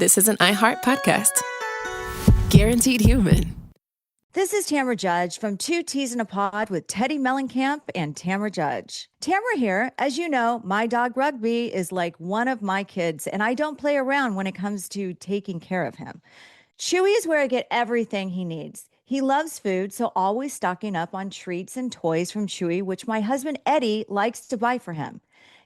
this is an iHeart podcast. Guaranteed human. This is Tamara Judge from Two Teas in a Pod with Teddy Mellencamp and Tamara Judge. Tamara here. As you know, my dog Rugby is like one of my kids, and I don't play around when it comes to taking care of him. Chewy is where I get everything he needs. He loves food, so always stocking up on treats and toys from Chewy, which my husband Eddie likes to buy for him.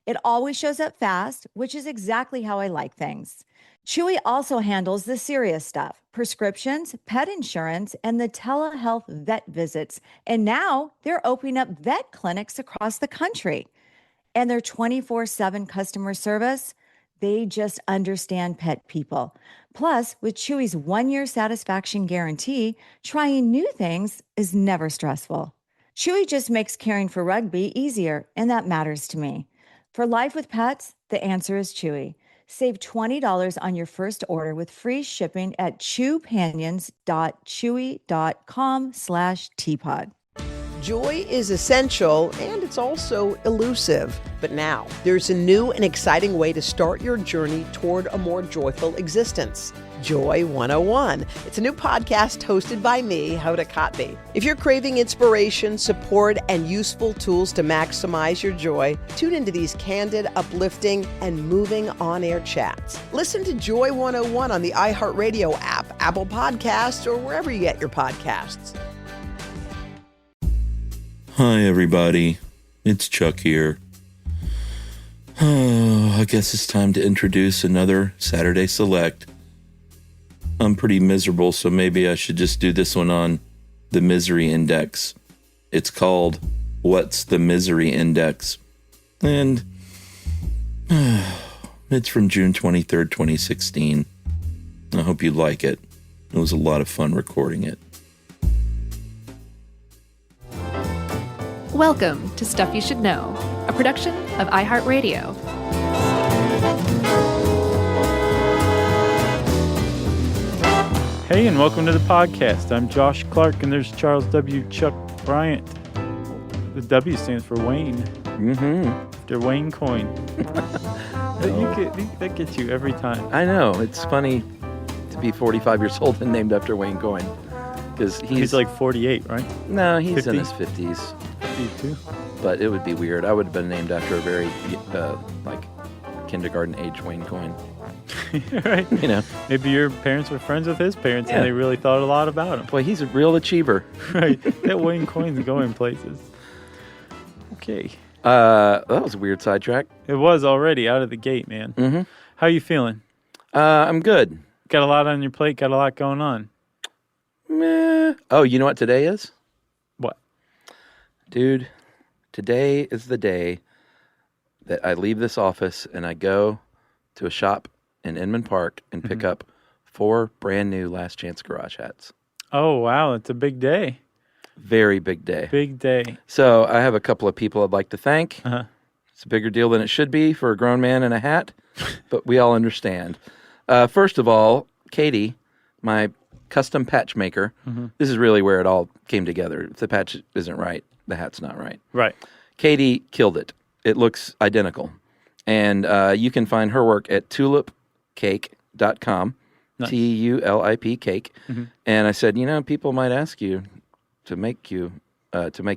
It always shows up fast, which is exactly how I like things. Chewy also handles the serious stuff, prescriptions, pet insurance, and the telehealth vet visits. And now they're opening up vet clinics across the country. And their 24/7 customer service, they just understand pet people. Plus, with Chewy's 1-year satisfaction guarantee, trying new things is never stressful. Chewy just makes caring for Rugby easier, and that matters to me. For life with pets, the answer is Chewy. Save $20 on your first order with free shipping at chewpanions.chewy.com/teapod. Joy is essential, and it's also elusive. But now, there's a new and exciting way to start your journey toward a more joyful existence. Joy 101. It's a new podcast hosted by me, Hoda Kotb. If you're craving inspiration, support, and useful tools to maximize your joy, tune into these candid, uplifting, and moving on-air chats. Listen to Joy 101 on the iHeartRadio app, Apple Podcasts, or wherever you get your podcasts. Hi, everybody. It's Chuck here. I guess it's time to introduce another Saturday Select. I'm pretty miserable, so maybe I should just do this one on the Misery Index. It's called What's the Misery Index? And it's from June 23rd, 2016. I hope you like it. It was a lot of fun recording it. Welcome to Stuff You Should Know, a production of iHeartRadio. Hey, and welcome to the podcast. I'm Josh Clark, and there's Charles W. Chuck Bryant. The W stands for Wayne. After Wayne Coyne. That gets you every time. I know. It's funny to be 45 years old and named after Wayne Coyne. Because he's like 48, right? No, he's 50? in his 50s. 52? But it would be weird. I would have been named after a very, kindergarten age Wayne Coyne. Right. You know. Maybe your parents were friends with his parents and they really thought a lot about him. Boy, he's a real achiever. Right. That Wayne Coyne's going places. Okay. That was a weird sidetrack. It was already out of the gate, man. Mm-hmm. How you feeling? I'm good. Got a lot on your plate, got a lot going on. Meh. Oh, you know what today is? What? Dude, today is the day that I leave this office and I go to a shop in Inman Park and pick up 4 brand new Last Chance Garage hats. Oh, wow. It's a big day. Very big day. Big day. So I have a couple of people I'd like to thank. Uh-huh. It's a bigger deal than it should be for a grown man in a hat, but we all understand. First of all, Katie, my custom patch maker. This is really where it all came together. If the patch isn't right, the hat's not right. Right. Katie killed it. It looks identical. And you can find her work at tulipcake.com, Nice. TULIP cake. And I said, people might ask you to make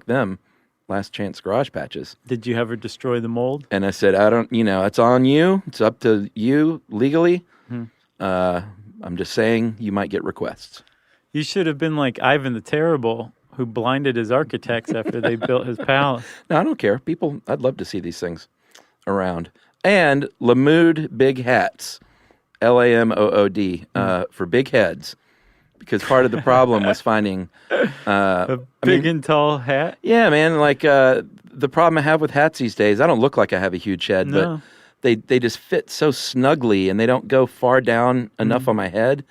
them Last Chance Garage patches. Did you have her destroy the mold? And I said, it's on you. It's up to you legally. I'm just saying you might get requests. You should have been like Ivan the Terrible, who blinded his architects after they built his palace. No, I don't care. I'd love to see these things around. And Lamood Big Hats, LAMOOD, for big heads. Because part of the problem was finding... a big and tall hat? Yeah, man. The problem I have with hats these days, I don't look like I have a huge head, but they just fit so snugly and they don't go far down enough on my head.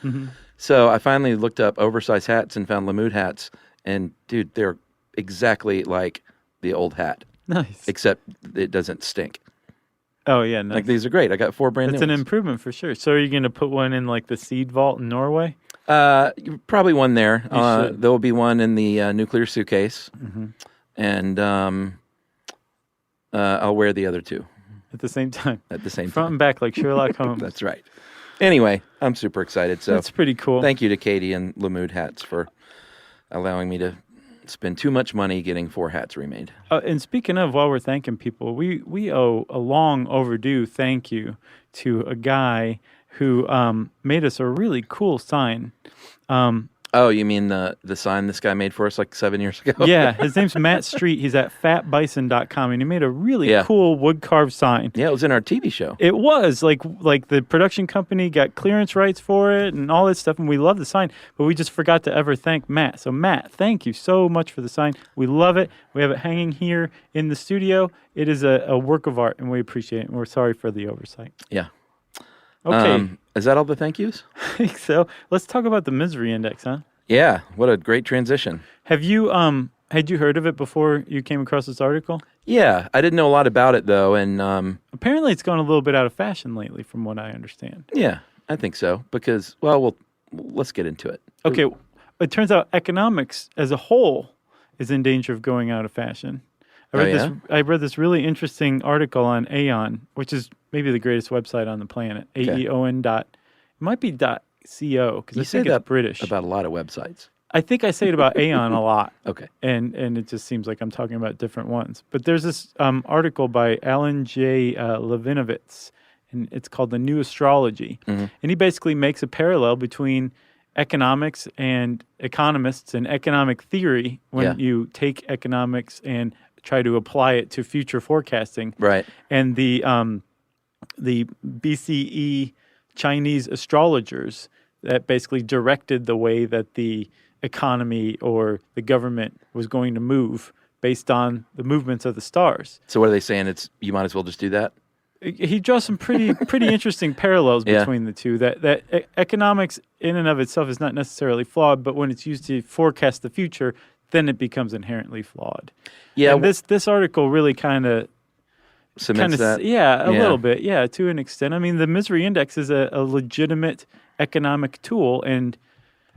So I finally looked up oversized hats and found Lamood hats. And, dude, they're exactly like the old hat. Nice. Except it doesn't stink. Oh, yeah. Nice. These are great. I got 4 brand new It's an ones. Improvement for sure. So are you going to put one in the seed vault in Norway? Probably one there. Should. There will be one in the nuclear suitcase. And I'll wear the other 2. At the same time? At the same Front time. and back like Sherlock Holmes. That's right. Anyway, I'm super excited. So That's pretty cool. Thank you to Katie and Lamood Hats for allowing me to spend too much money getting 4 hats remade. And speaking of, while we're thanking people, we owe a long overdue thank you to a guy who made us a really cool sign. Oh, you mean the sign this guy made for us like 7 years ago? Yeah, his name's Matt Street. He's at fatbison.com, and he made a really cool wood-carved sign. Yeah, it was in our TV show. It was. Like the production company got clearance rights for it and all this stuff, and we love the sign, but we just forgot to ever thank Matt. So, Matt, thank you so much for the sign. We love it. We have it hanging here in the studio. It is a work of art, and we appreciate it, and we're sorry for the oversight. Yeah. Okay. Is that all the thank yous? I think so. Let's talk about the misery index, huh? Yeah. What a great transition. Have you had you heard of it before you came across this article? Yeah. I didn't know a lot about it, though. And apparently it's gone a little bit out of fashion lately, from what I understand. Yeah, I think so. Because, well, let's get into it. Okay. It turns out economics as a whole is in danger of going out of fashion. I read this really interesting article on Aeon, which is maybe the greatest website on the planet. AEON dot. It might be .co because I think it's British. About a lot of websites. I think I say it about Aeon a lot. Okay. And it just seems like I'm talking about different ones. But there's this article by Alan J. Levinovitz, and it's called The New Astrology. Mm-hmm. And he basically makes a parallel between economics and economists and economic theory when you take economics and try to apply it to future forecasting. Right. And the BCE Chinese astrologers that basically directed the way that the economy or the government was going to move based on the movements of the stars. So what are they saying? You might as well just do that? He draws some pretty interesting parallels between the two. That economics in and of itself is not necessarily flawed, but when it's used to forecast the future, then it becomes inherently flawed. Yeah, and this article really kind of cements that. Yeah, a little bit. Yeah, to an extent. I mean, the misery index is a legitimate economic tool, and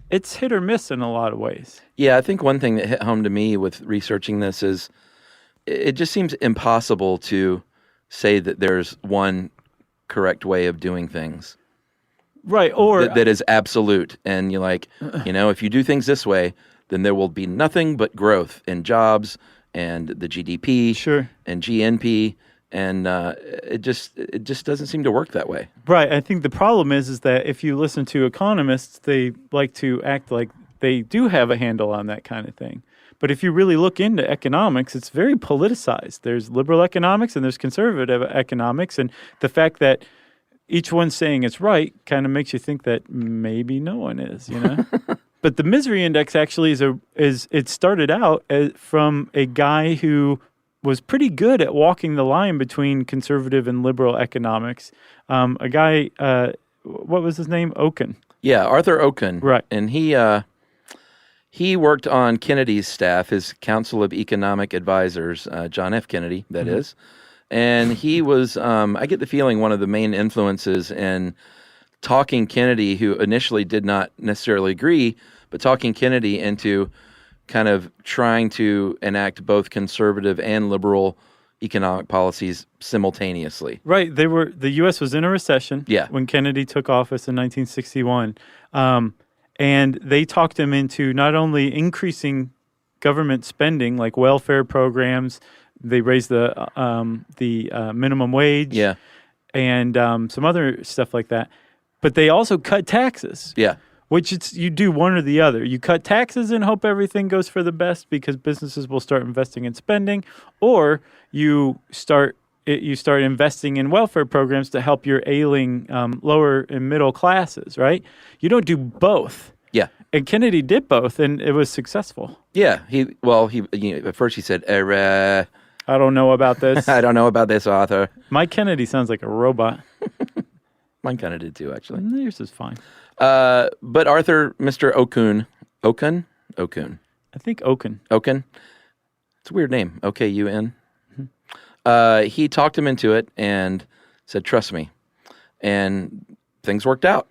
it's hit or miss in a lot of ways. Yeah, I think one thing that hit home to me with researching this is it just seems impossible to say that there's one correct way of doing things. Right, or that is absolute. And you're like, if you do things this way, then there will be nothing but growth in jobs and the GDP and GNP. And it just doesn't seem to work that way. Right. I think the problem is that if you listen to economists, they like to act like they do have a handle on that kind of thing. But if you really look into economics, it's very politicized. There's liberal economics and there's conservative economics. And the fact that each one's saying it's right kind of makes you think that maybe no one is, But the misery index actually it started out from a guy who was pretty good at walking the line between conservative and liberal economics. A guy, what was his name? Okun. Yeah, Arthur Okun. Right. And he worked on Kennedy's staff, his Council of Economic Advisors, John F. Kennedy, that is. And he was, I get the feeling, one of the main influences in talking Kennedy, who initially did not necessarily agree, but talking Kennedy into kind of trying to enact both conservative and liberal economic policies simultaneously. Right. The U.S. was in a recession when Kennedy took office in 1961. And they talked him into not only increasing government spending, like welfare programs, they raised the minimum wage and some other stuff like that, but they also cut taxes. Yeah. Which you do one or the other. You cut taxes and hope everything goes for the best because businesses will start investing in spending, or you start investing in welfare programs to help your ailing lower and middle classes, right? You don't do both. Yeah. And Kennedy did both, and it was successful. Yeah. He at first he said, I don't know about this. I don't know about this, Arthur. My Kennedy sounds like a robot. Mine kind of did too, actually. Yours is fine. But Arthur, Mr. Okun. I think Okun. It's a weird name. Okun. Mm-hmm. He talked him into it and said, trust me. And things worked out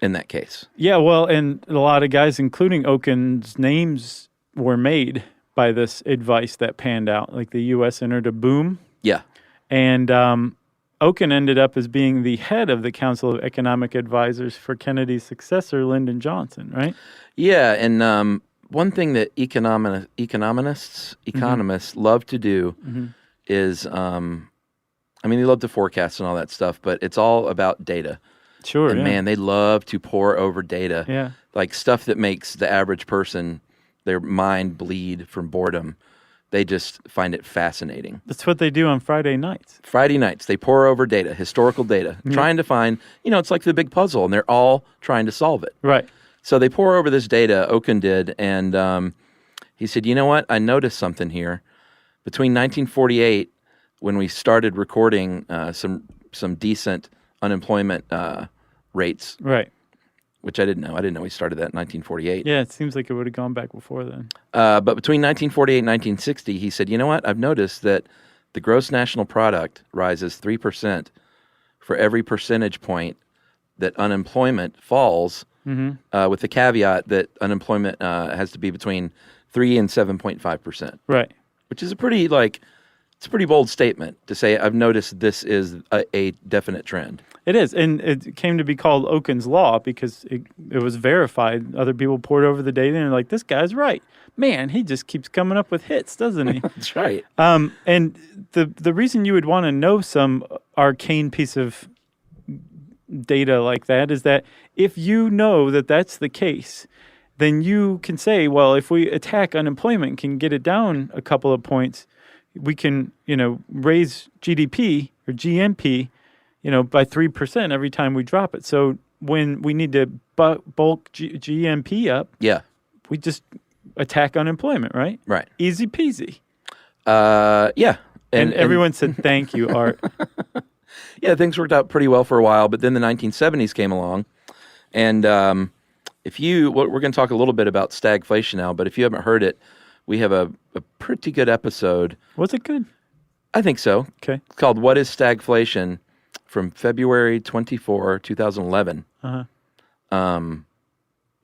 in that case. Yeah, well, and a lot of guys, including Okun's names, were made by this advice that panned out. Like the U.S. entered a boom. Yeah. And Okun ended up as being the head of the Council of Economic Advisors for Kennedy's successor, Lyndon Johnson, right? Yeah, and one thing that economists love to do is, they love to forecast and all that stuff, but it's all about data. Sure, and yeah. man, they love to pore over data. Yeah. Like stuff that makes the average person, their mind bleed from boredom. They just find it fascinating. That's what they do on Friday nights. Friday nights, they pore over data, historical data, trying to find, it's like the big puzzle, and they're all trying to solve it. Right. So they pore over this data, Okun did, and he said, you know what? I noticed something here. Between 1948, when we started recording some decent unemployment rates, right, which I didn't know. I didn't know we started that in 1948. Yeah, it seems like it would have gone back before then. But between 1948 and 1960, he said, you know what? I've noticed that the gross national product rises 3% for every percentage point that unemployment falls, with the caveat that unemployment has to be between 3 and 7.5%. Right. Which is a pretty bold statement to say, I've noticed this is a definite trend. It is, and it came to be called Okun's Law because it was verified. Other people poured over the data and they're like, this guy's right. Man, he just keeps coming up with hits, doesn't he? That's right. And the reason you would want to know some arcane piece of data like that is that if you know that that's the case, then you can say, well, if we attack unemployment, can get it down a couple of points, we can, raise GDP or GNP, by 3% every time we drop it. So when we need to bulk GNP up, we just attack unemployment, right? Right. Easy peasy. Yeah. And everyone said, thank you, Art. Yeah, things worked out pretty well for a while, but then the 1970s came along. And we're going to talk a little bit about stagflation now, but if you haven't heard it, we have a pretty good episode. Was it good? I think so. Okay. It's called What is Stagflation from February 24, 2011. Uh-huh.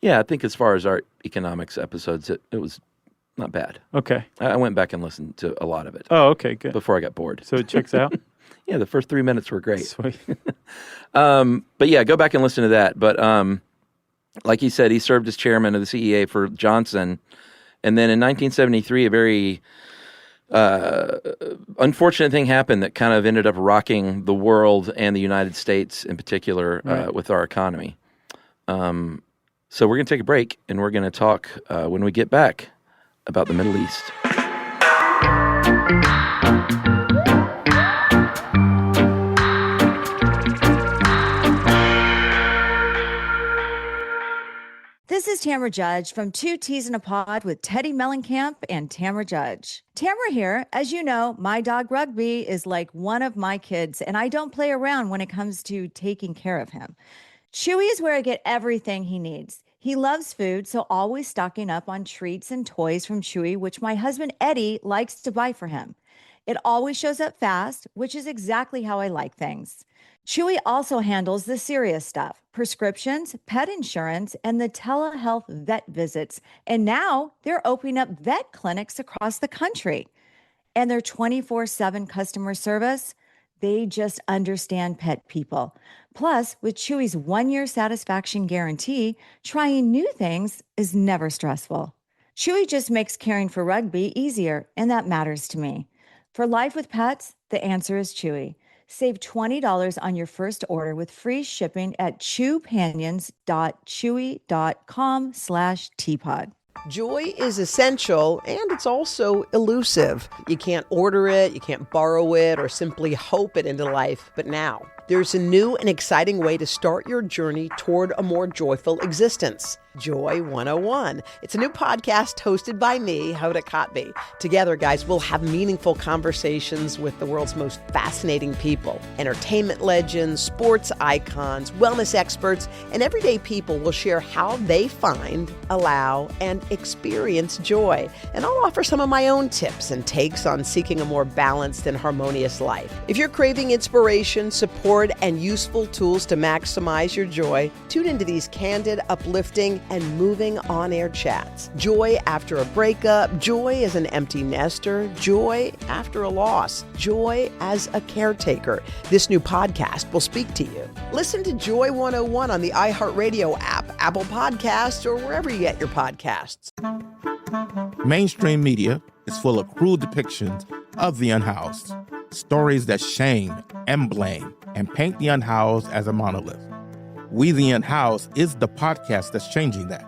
Yeah, I think as far as our economics episodes, it was not bad. Okay. I went back and listened to a lot of it. Oh, okay, good. Before I got bored. So it checks out? Yeah, the first 3 minutes were great. Sweet. But yeah, go back and listen to that. But like he said, he served as chairman of the CEA for Johnson. And then in 1973, a very unfortunate thing happened that kind of ended up rocking the world and the United States in particular with our economy. So we're going to take a break, and we're going to talk when we get back about the Middle East. This is Tamara Judge from Two Teas in a Pod with Teddy Mellencamp and Tamara Judge. Tamara here. As you know, my dog Rugby is like one of my kids, and I don't play around when it comes to taking care of him. Chewy is where I get everything he needs. He loves food, so always stocking up on treats and toys from Chewy, which my husband Eddie likes to buy for him. It always shows up fast, which is exactly how I like things. Chewy also handles the serious stuff, prescriptions, pet insurance, and the telehealth vet visits. And now they're opening up vet clinics across the country. And their 24/7 customer service, they just understand pet people. Plus, with Chewy's 1-year satisfaction guarantee, trying new things is never stressful. Chewy just makes caring for Rugby easier, and that matters to me. For life with pets, the answer is Chewy. Save $20 on your first order with free shipping at chewpanions.chewy.com/teapod. Joy is essential, and it's also elusive. You can't order it, you can't borrow it, or simply hope it into life. But now, there's a new and exciting way to start your journey toward a more joyful existence. Joy 101. It's a new podcast hosted by me, Hoda Kotb. Together, guys, we'll have meaningful conversations with the world's most fascinating people. Entertainment legends, sports icons, wellness experts, and everyday people will share how they find, allow, and experience joy. And I'll offer some of my own tips and takes on seeking a more balanced and harmonious life. If you're craving inspiration, support, reward, and useful tools to maximize your joy, tune into these candid, uplifting, and moving on-air chats. Joy after a breakup, joy as an empty nester, joy after a loss, joy as a caretaker. This new podcast will speak to you. Listen to Joy 101 on the iHeartRadio app, Apple Podcasts, or wherever you get your podcasts. Mainstream media is full of cruel depictions of the unhoused. Stories that shame and blame and paint the unhoused as a monolith. We the Unhoused is the podcast that's changing that.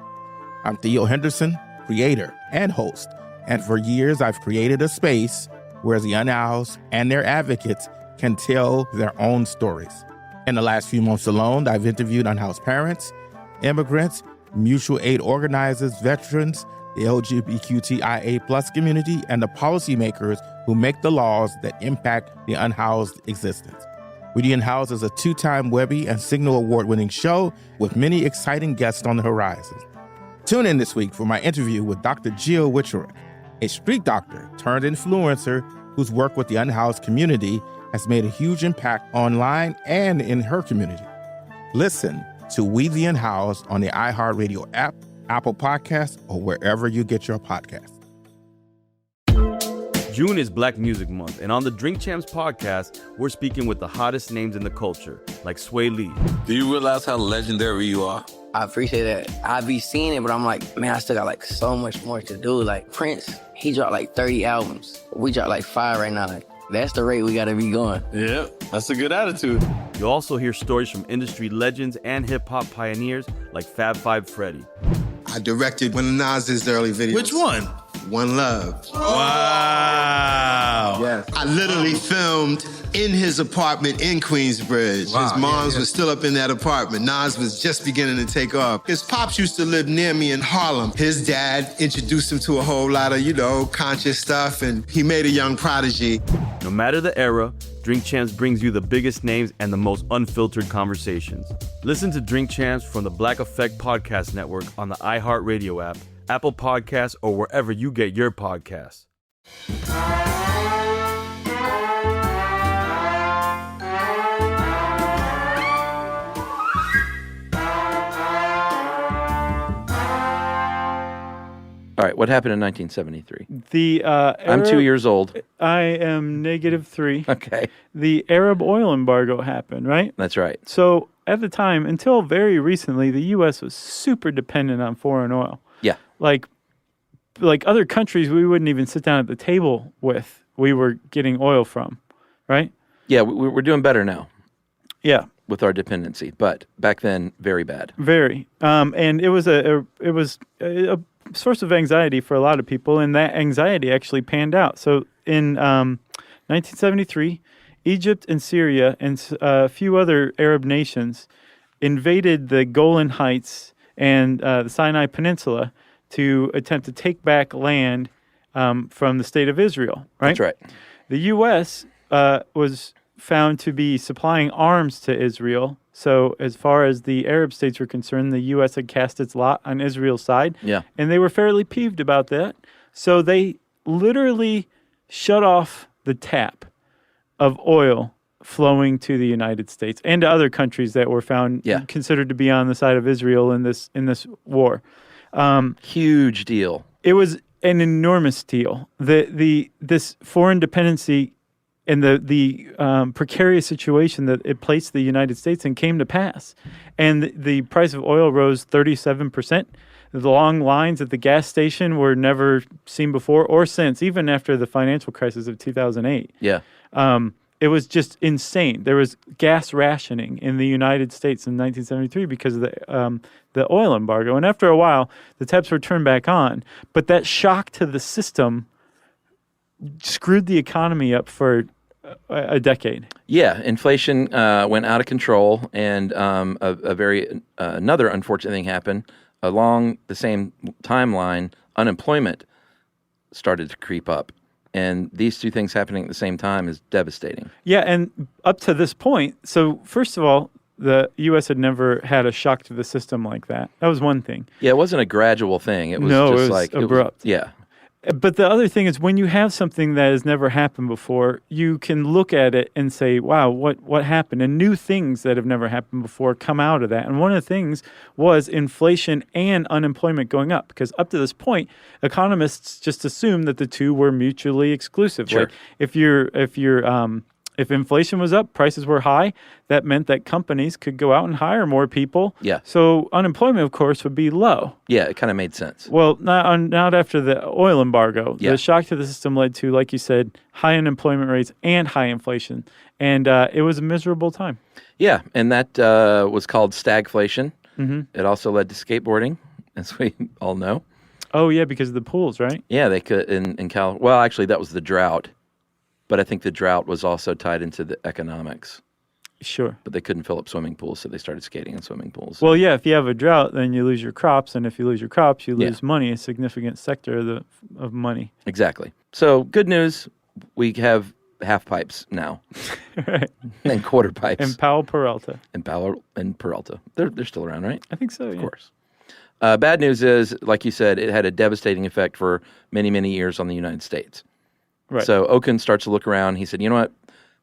I'm Theo Henderson, creator and host. And for years, I've created a space where the unhoused and their advocates can tell their own stories. In the last few months alone, I've interviewed unhoused parents, immigrants, mutual aid organizers, veterans, the LGBTQIA+ community, and the policymakers who make the laws that impact the unhoused existence. We the Unhoused is a 2-time Webby and Signal Award-winning show with many exciting guests on the horizon. Tune in this week for my interview with Dr. Jill Wicherick, a street doctor turned influencer whose work with the unhoused community has made a huge impact online and in her community. Listen to We the Unhoused on the iHeartRadio app, Apple Podcasts, or wherever you get your podcasts. June is Black Music Month, and on the Drink Champs podcast, we're speaking with the hottest names in the culture, like Sway Lee. Do you realize how legendary you are? I appreciate that. I be seeing it, but I'm like, man, I still got like so much more to do. Like Prince, he dropped like 30 albums. We dropped like 5 right now. Like, that's the rate we gotta be going. Yeah, that's a good attitude. You'll also hear stories from industry legends and hip-hop pioneers like Fab Five Freddy. I directed one of Nas's early videos. Which one? One Love. Wow. Yes. I literally filmed in his apartment in Queensbridge. Wow. His moms was still up in that apartment. Nas was just beginning to take off. His pops used to live near me in Harlem. His dad introduced him to a whole lot of, conscious stuff, and he made a young prodigy. No matter the era, Drink Champs brings you the biggest names and the most unfiltered conversations. Listen to Drink Champs from the Black Effect Podcast Network on the iHeartRadio app, Apple Podcasts, or wherever you get your podcasts. All right, what happened in 1973? I'm 2 years old. I am -3. Okay. The Arab oil embargo happened, right? That's right. So at the time, until very recently, the U.S. was super dependent on foreign oil. Yeah. Like other countries we wouldn't even sit down at the table with, we were getting oil from, right? Yeah, we're doing better now. Yeah. With our dependency, but back then, very bad. Very. And it was a source of anxiety for a lot of people, and that anxiety actually panned out. So in 1973, Egypt and Syria and a few other Arab nations invaded the Golan Heights and the Sinai Peninsula to attempt to take back land from the state of Israel, right? That's right. The U.S. Was found to be supplying arms to Israel. So as far as the Arab states were concerned, the U.S. had cast its lot on Israel's side. Yeah. And they were fairly peeved about that. So they literally shut off the tap of oil flowing to the United States and to other countries that were found considered to be on the side of Israel in this war. Huge deal. It was an enormous deal. This foreign dependency and the precarious situation that it placed the United States in came to pass. And the price of oil rose 37%. The long lines at the gas station were never seen before or since, even after the financial crisis of 2008. Yeah. It was just insane. There was gas rationing in the United States in 1973 because of the oil embargo. And after a while, the taps were turned back on. But that shock to the system screwed the economy up for a decade. Yeah, inflation went out of control, and another unfortunate thing happened. Along the same timeline, unemployment started to creep up. And these two things happening at the same time is devastating. Yeah, and up to this point, so first of all, the U.S. had never had a shock to the system like that. That was one thing. Yeah, it wasn't a gradual thing. It was it just was like abrupt. Yeah. But the other thing is when you have something that has never happened before, you can look at it and say, wow, what happened? And new things that have never happened before come out of that. And one of the things was inflation and unemployment going up, because up to this point, economists just assumed that the two were mutually exclusive. Sure. Like if inflation was up, prices were high, that meant that companies could go out and hire more people. Yeah. So unemployment, of course, would be low. Yeah, it kind of made sense. Well, not after the oil embargo. Yeah. The shock to the system led to, like you said, high unemployment rates and high inflation. And it was a miserable time. Yeah, and that was called stagflation. Mm-hmm. It also led to skateboarding, as we all know. Oh, yeah, because of the pools, right? Yeah, they could in Cal. Well, actually, that was the drought. But I think the drought was also tied into the economics. Sure. But they couldn't fill up swimming pools, so they started skating in swimming pools. Well, yeah, if you have a drought, then you lose your crops. And if you lose your crops, you lose money, a significant sector of money. Exactly. So good news, we have half pipes now. Right. And quarter pipes. And Powell Peralta. And Powell and Peralta. They're still around, right? I think so, Of course. Bad news is, like you said, it had a devastating effect for many, many years on the United States. Right. So Okun starts to look around. He said, you know what?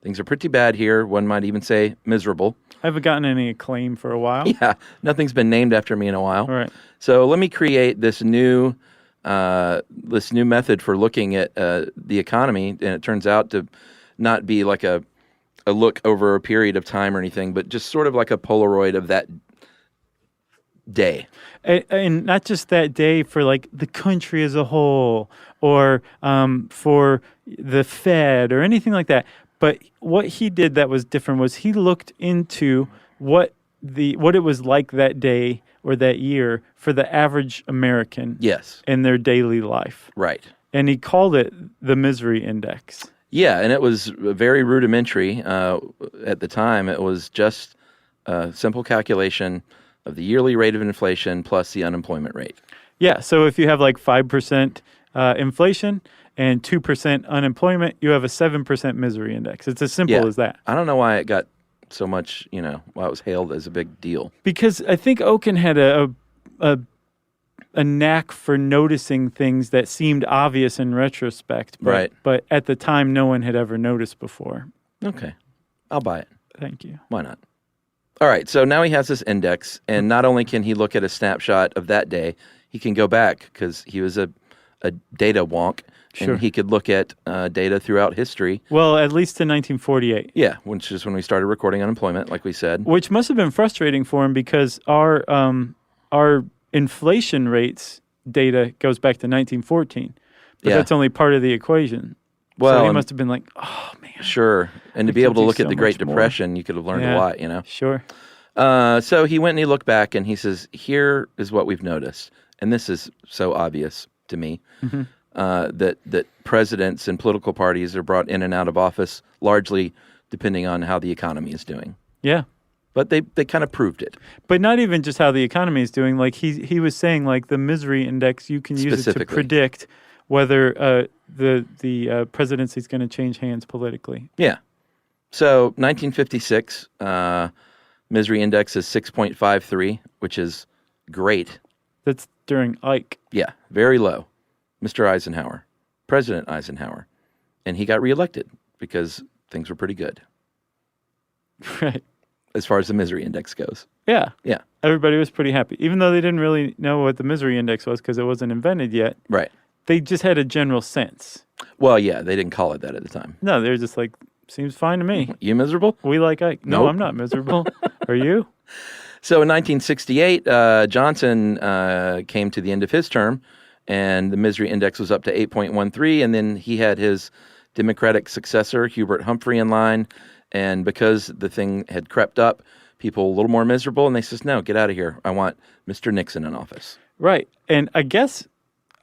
Things are pretty bad here. One might even say miserable. I haven't gotten any acclaim for a while. Yeah, nothing's been named after me in a while. Right. So let me create this new method for looking at the economy, and it turns out to not be like a look over a period of time or anything, but just sort of like a Polaroid of that day. And not just that day for like the country as a whole or for the Fed or anything like that. But what he did that was different was he looked into what it was like that day or that year for the average American. Yes. In their daily life. Right. And he called it the misery index. Yeah, and it was very rudimentary at the time. It was just a simple calculation of the yearly rate of inflation plus the unemployment rate. Yeah, so if you have like 5% inflation and 2% unemployment, you have a 7% misery index. It's as simple as that. I don't know why it got so much, why it was hailed as a big deal. Because I think Okun had a knack for noticing things that seemed obvious in retrospect. Right. But at the time, no one had ever noticed before. Okay. I'll buy it. Thank you. Why not? All right, so now he has this index, and not only can he look at a snapshot of that day, he can go back because he was a data wonk, Sure. and he could look at data throughout history. Well, at least to 1948. Yeah, which is when we started recording unemployment, like we said. Which must have been frustrating for him because our inflation rates data goes back to 1914. But that's only part of the equation. Well, so he must have been like, oh, man. Sure. And to be able to look at the Great Depression, you could have learned a lot, Sure. So he went and he looked back and he says, here is what we've noticed. And this is so obvious to me, that presidents and political parties are brought in and out of office largely depending on how the economy is doing. Yeah. But they kind of proved it. But not even just how the economy is doing. Like he was saying, like the misery index, you can use it to predict whether the presidency is going to change hands politically. Yeah. So 1956, misery index is 6.53, which is great. That's during Ike. Yeah, very low. Mr. Eisenhower, President Eisenhower. And he got reelected because things were pretty good. Right. As far as the misery index goes. Yeah. Yeah. Everybody was pretty happy, even though they didn't really know what the misery index was because it wasn't invented yet. Right. They just had a general sense. Well, yeah, they didn't call it that at the time. No, they were just like, seems fine to me. You miserable? We like Ike. No, Nope. I'm not miserable. Are you? So in 1968, Johnson came to the end of his term, and the misery index was up to 8.13, and then he had his Democratic successor, Hubert Humphrey, in line, and because the thing had crept up, people a little more miserable, and they says, no, get out of here. I want Mr. Nixon in office. Right. And I guess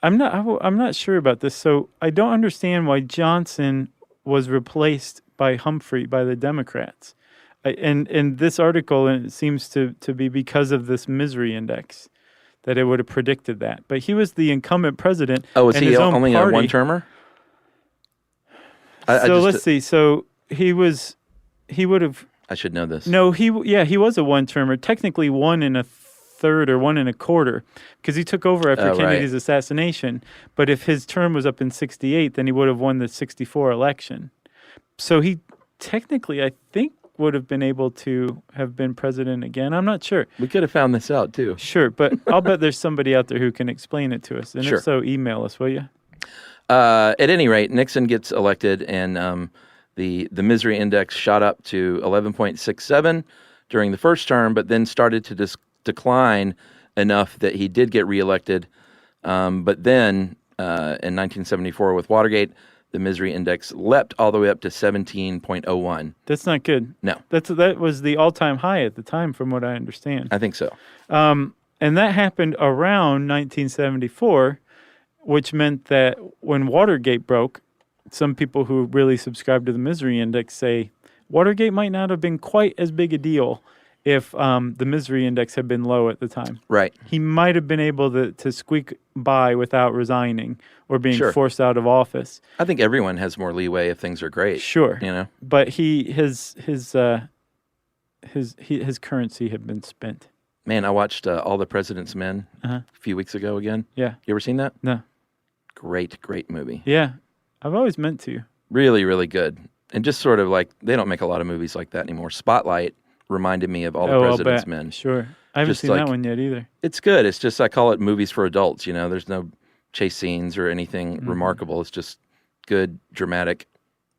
I'm not sure about this, so I don't understand why Johnson was replaced by Humphrey by the Democrats. And this article, it seems to be because of this misery index that it would have predicted that. But he was the incumbent president. Oh, is and he his own only party, a one-termer? Let's see. So he would have. I should know this. No, he was a one-termer. Technically, one and a 1/3 or 1 1/4 because he took over after Oh, Kennedy's right. assassination. But if his term was up in 68, then he would have won the 64 election. So he technically, I think, would have been able to have been president again. I'm not sure. We could have found this out, too. Sure, but I'll bet there's somebody out there who can explain it to us. And Sure. if so, email us, will you? At any rate, Nixon gets elected, and the misery index shot up to 11.67 during the first term, but then started to decline enough that he did get reelected. But then in 1974 with Watergate, the misery index leapt all the way up to 17.01. That's not good. No. That was the all-time high at the time, from what I understand. I think so. And that happened around 1974, which meant that when Watergate broke, some people who really subscribe to the misery index say Watergate might not have been quite as big a deal if the misery index had been low at the time. Right. He might have been able to squeak by without resigning or being Sure. forced out of office. I think everyone has more leeway if things are great. Sure. You know? But his currency had been spent. Man, I watched All the President's Men Uh-huh. a few weeks ago again. Yeah. You ever seen that? No. Great movie. Yeah. I've always meant to. Really, really good. And just sort of like, they don't make a lot of movies like that anymore. Spotlight reminded me of All the I'll President's bet. Men. Sure. I haven't Just seen like- that one yet either. It's good. It's just, I call it movies for adults, you know. There's no chase scenes or anything Mm-hmm. remarkable. It's just good, dramatic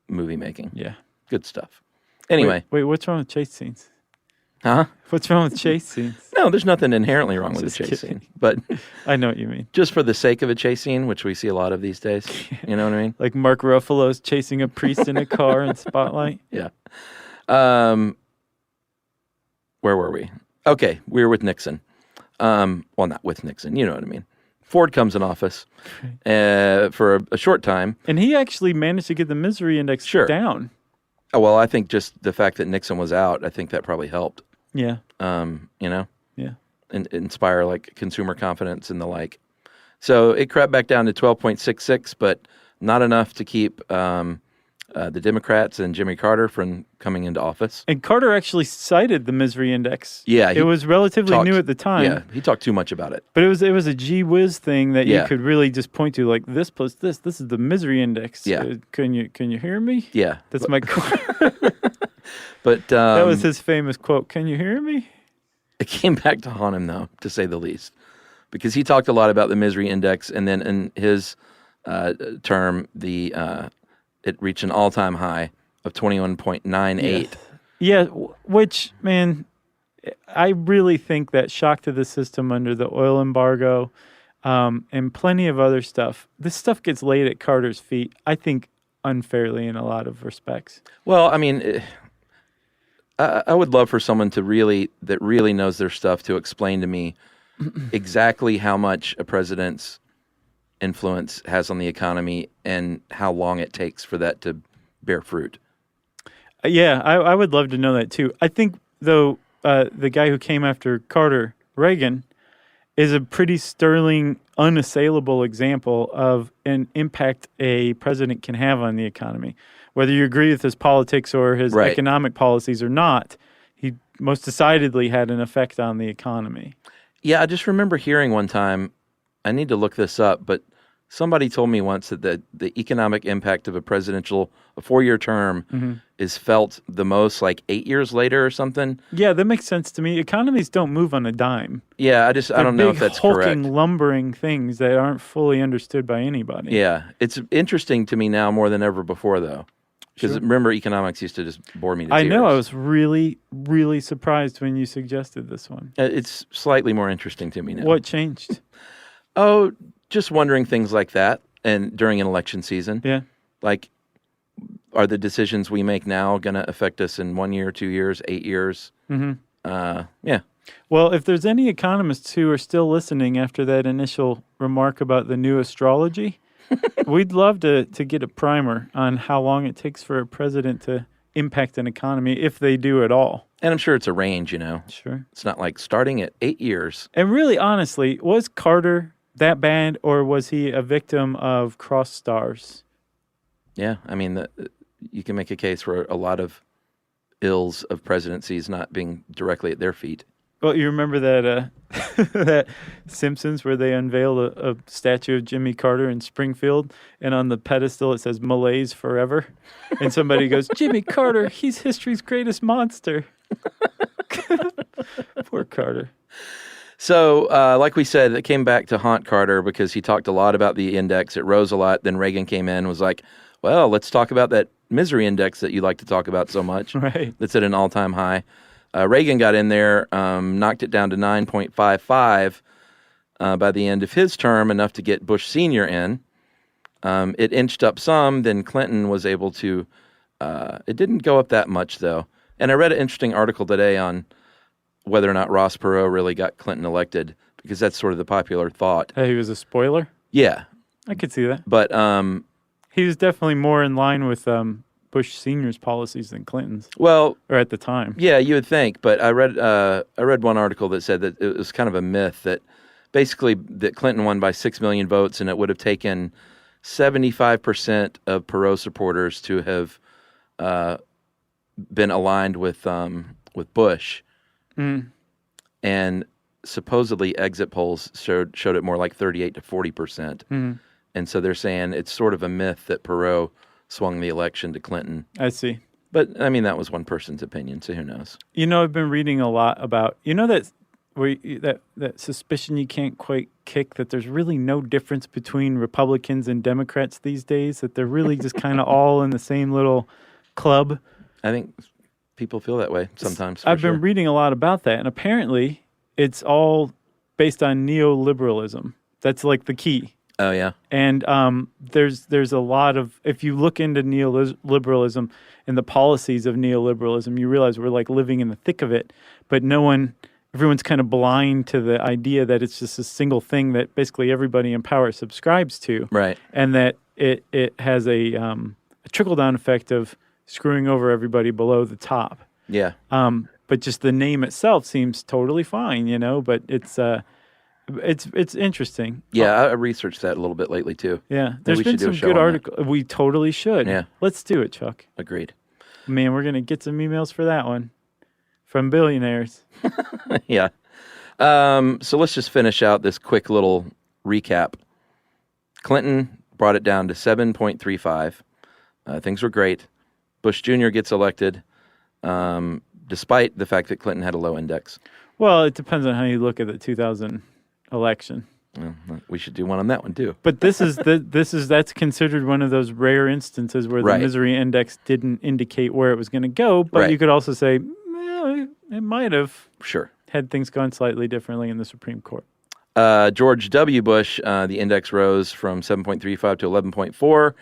movie making. Yeah. Good stuff. Anyway. Wait, what's wrong with chase scenes? Huh? What's wrong with chase scenes? No, there's nothing inherently wrong with a Just chase kidding. scene. But I know what you mean. just for the sake of a chase scene, which we see a lot of these days, you know what I mean? Like Mark Ruffalo's chasing a priest in a car in Spotlight. Yeah. Where were we? Okay, we were with Nixon. Well, not with Nixon, you know what I mean. Ford comes in office for a short time. And he actually managed to get the misery index Sure. down. Oh, well, I think just the fact that Nixon was out, I think that probably helped. Yeah. You know, Yeah. and inspire like consumer confidence and the like. So it crept back down to 12.66, but not enough to keep the Democrats and Jimmy Carter from coming into office. And Carter actually cited the misery index. Yeah, he it was relatively talked- new at the time. Yeah, he talked too much about it. But it was a gee whiz thing that Yeah. you could really just point to, like this plus this. This is the misery index. Yeah. Can you hear me? Yeah, That's my quote. but That was his famous quote. Can you hear me? It came back to haunt him, though, to say the least, because he talked a lot about the misery index, and then in his term, it reached an all-time high of 21.98. Yeah, which, man, I really think that shock to the system under the oil embargo and plenty of other stuff, this stuff gets laid at Carter's feet, I think, unfairly in a lot of respects. Well, I mean, I would love for someone that really knows their stuff to explain to me exactly how much a president's influence has on the economy and how long it takes for that to bear fruit. Yeah, I would love to know that too. I think, though, the guy who came after Carter, Reagan, is a pretty sterling, unassailable example of an impact a president can have on the economy. Whether you agree with his politics or his Right. economic policies or not, he most decidedly had an effect on the economy. Yeah, I just remember hearing one time, I need to look this up, but somebody told me once that the economic impact of a 4-year term is felt the most like 8 years later or something. Yeah, that makes sense to me. Economies don't move on a dime. Yeah, I don't know if They're that's big, correct. hulking, lumbering things that aren't fully understood by anybody. Yeah, it's interesting to me now more than ever before, though. Because Sure. remember, economics used to just bore me to I tears. know. I was really, really surprised when you suggested this one. It's slightly more interesting to me now. What changed? Oh, just wondering things like that, and during an election season. Yeah. Like, are the decisions we make now going to affect us in 1 year, 2 years, 8 years? Yeah. Well, if there's any economists who are still listening after that initial remark about the new astrology, we'd love to get a primer on how long it takes for a president to impact an economy, if they do at all. And I'm sure it's a range, you know. Sure. It's not like starting at 8 years. And really, honestly, was Carter that bad, or was he a victim of cross stars? Yeah, I mean, you can make a case for a lot of ills of presidencies not being directly at their feet. Well, you remember that that Simpsons where they unveiled a statue of Jimmy Carter in Springfield, and on the pedestal it says "Malaise forever," and somebody goes, "Jimmy Carter, he's history's greatest monster." Poor Carter. So, like we said, it came back to haunt Carter because he talked a lot about the index. It rose a lot. Then Reagan came in and was like, well, let's talk about that misery index that you like to talk about so much. Right. That's at an all-time high. Reagan got in there, knocked it down to 9.55 by the end of his term, enough to get Bush Sr. in. It inched up some. Then Clinton was able to it didn't go up that much, though. And I read an interesting article today on whether or not Ross Perot really got Clinton elected, because that's sort of the popular thought. He was a spoiler? Yeah. I could see that. But he was definitely more in line with Bush Sr.'s policies than Clinton's. Well, or at the time. Yeah, you would think. But I read one article that said that it was kind of a myth that basically that Clinton won by 6 million votes, and it would have taken 75% of Perot supporters to have been aligned with Bush. Mm. And supposedly exit polls showed it more like 38 to 40%. Mm. And so they're saying it's sort of a myth that Perot swung the election to Clinton. I see. But, I mean, that was one person's opinion, so who knows? You know, I've been reading a lot about, that suspicion you can't quite kick, that there's really no difference between Republicans and Democrats these days, that they're really just kind of all in the same little club. I think people feel that way sometimes. I've been reading a lot about that, and apparently it's all based on neoliberalism. That's like the key. Oh, yeah. And there's a lot of, if you look into neoliberalism and the policies of neoliberalism, you realize we're like living in the thick of it, but everyone's kind of blind to the idea that it's just a single thing that basically everybody in power subscribes to. Right. And that it has a trickle-down effect of screwing over everybody below the top. Yeah. But just the name itself seems totally fine, but it's interesting. Yeah, I researched that a little bit lately, too. Yeah. There's been some good articles. We totally should. Yeah. Let's do it, Chuck. Agreed. Man, we're going to get some emails for that one from billionaires. Yeah. So let's just finish out this quick little recap. Clinton brought it down to 7.35. Things were great. Bush Jr. gets elected, despite the fact that Clinton had a low index. Well, it depends on how you look at the 2000 election. Well, we should do one on that one too. But that's considered one of those rare instances where the misery index didn't indicate where it was going to go. But you could also say it might have had things gone slightly differently in the Supreme Court. George W. Bush, the index rose from 7.35 to 11.4.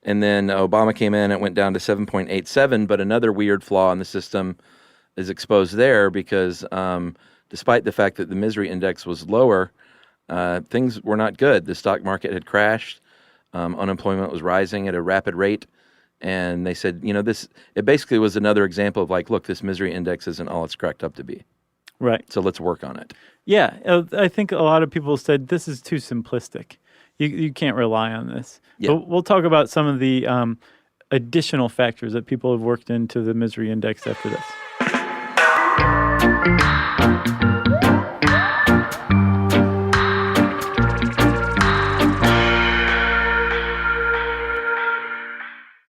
And then Obama came in, it went down to 7.87. But another weird flaw in the system is exposed there because despite the fact that the misery index was lower, things were not good. The stock market had crashed. Unemployment was rising at a rapid rate. And they said, it basically was another example of like, look, this misery index isn't all it's cracked up to be. Right. So let's work on it. Yeah. I think a lot of people said this is too simplistic. You can't rely on this. Yeah. But we'll talk about some of the additional factors that people have worked into the misery index after this.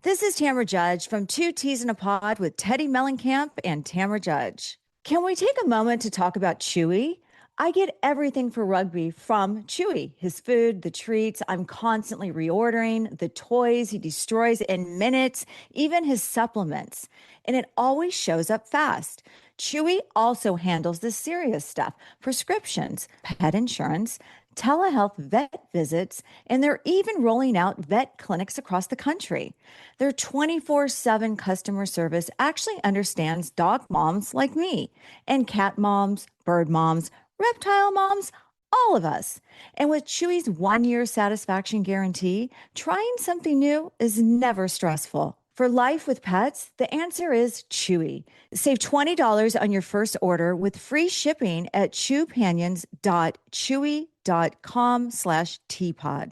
This is Tamara Judge from Two Teas in a Pod with Teddy Mellencamp and Tamara Judge. Can we take a moment to talk about Chewy? I get everything for rugby from Chewy. His food, the treats, I'm constantly reordering, the toys he destroys in minutes, even his supplements. And it always shows up fast. Chewy also handles the serious stuff, prescriptions, pet insurance, telehealth vet visits, and they're even rolling out vet clinics across the country. Their 24/7 customer service actually understands dog moms like me and cat moms, bird moms, reptile moms, all of us. And with Chewy's 1-year satisfaction guarantee, trying something new is never stressful. For life with pets, the answer is Chewy. Save $20 on your first order with free shipping at chewpanions.chewy.com/teapod.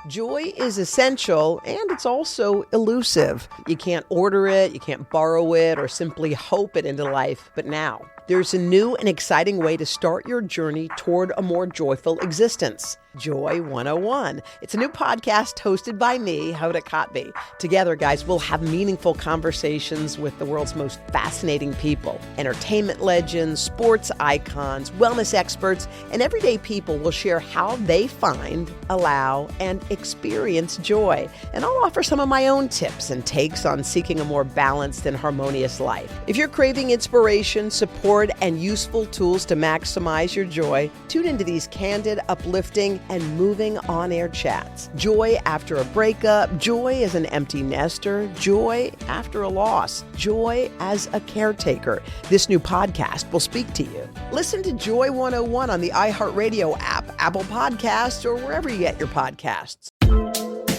Joy is essential, and it's also elusive. You can't order it, you can't borrow it, or simply hope it into life. But now there's a new and exciting way to start your journey toward a more joyful existence. Joy 101. It's a new podcast hosted by me, Hoda Kotb. Together, guys, we'll have meaningful conversations with the world's most fascinating people. Entertainment legends, sports icons, wellness experts, and everyday people will share how they find, allow, and experience joy. And I'll offer some of my own tips and takes on seeking a more balanced and harmonious life. If you're craving inspiration, support, and useful tools to maximize your joy, tune into these candid, uplifting, and moving on-air chats. Joy after a breakup, joy as an empty nester, joy after a loss, joy as a caretaker. This new podcast will speak to you. Listen to Joy 101 on the iHeartRadio app, Apple Podcasts, or wherever you get your podcasts.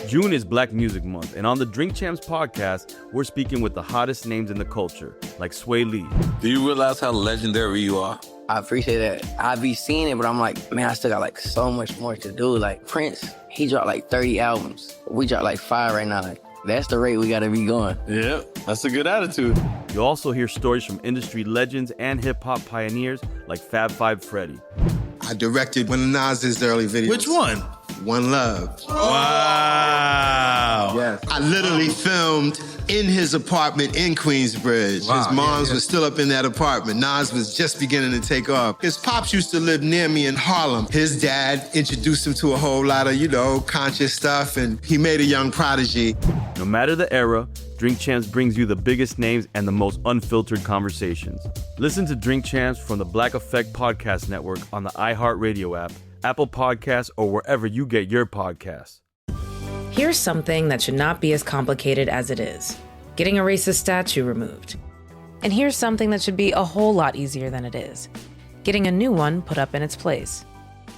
June is Black Music Month, and on the Drink Champs podcast, we're speaking with the hottest names in the culture, like Sway Lee. Do you realize how legendary you are? I appreciate that. I be seeing it, but I'm like, man, I still got like so much more to do. Like Prince, he dropped like 30 albums. We dropped like 5 right now. Like, that's the rate we gotta be going. Yeah, that's a good attitude. You'll also hear stories from industry legends and hip-hop pioneers like Fab Five Freddy. I directed one of Nas's early videos. Which one? One Love. Wow. Yes. I literally filmed in his apartment in Queensbridge. Wow, His moms was still up in that apartment. Nas was just beginning to take off. His pops used to live near me in Harlem. His dad introduced him to a whole lot of, conscious stuff, and he made a young prodigy. No matter the era, Drink Champs brings you the biggest names and the most unfiltered conversations. Listen to Drink Champs from the Black Effect Podcast Network on the iHeartRadio app, Apple Podcasts, or wherever you get your podcasts. Here's something that should not be as complicated as it is. Getting a racist statue removed. And here's something that should be a whole lot easier than it is. Getting a new one put up in its place.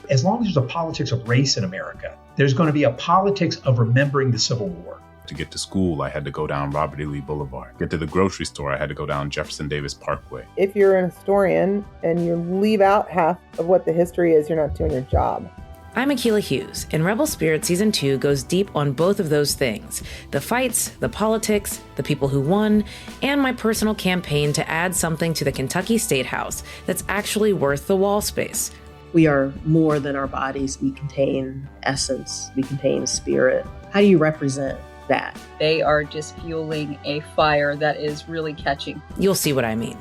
As long as there's a politics of race in America, there's going to be a politics of remembering the Civil War. To get to school, I had to go down Robert E. Lee Boulevard. Get to the grocery store, I had to go down Jefferson Davis Parkway. If you're an historian and you leave out half of what the history is, you're not doing your job. I'm Akilah Hughes, and Rebel Spirit Season 2 goes deep on both of those things. The fights, the politics, the people who won, and my personal campaign to add something to the Kentucky State House that's actually worth the wall space. We are more than our bodies. We contain essence. We contain spirit. How do you represent that? They are just fueling a fire that is really catching. You'll see what I mean.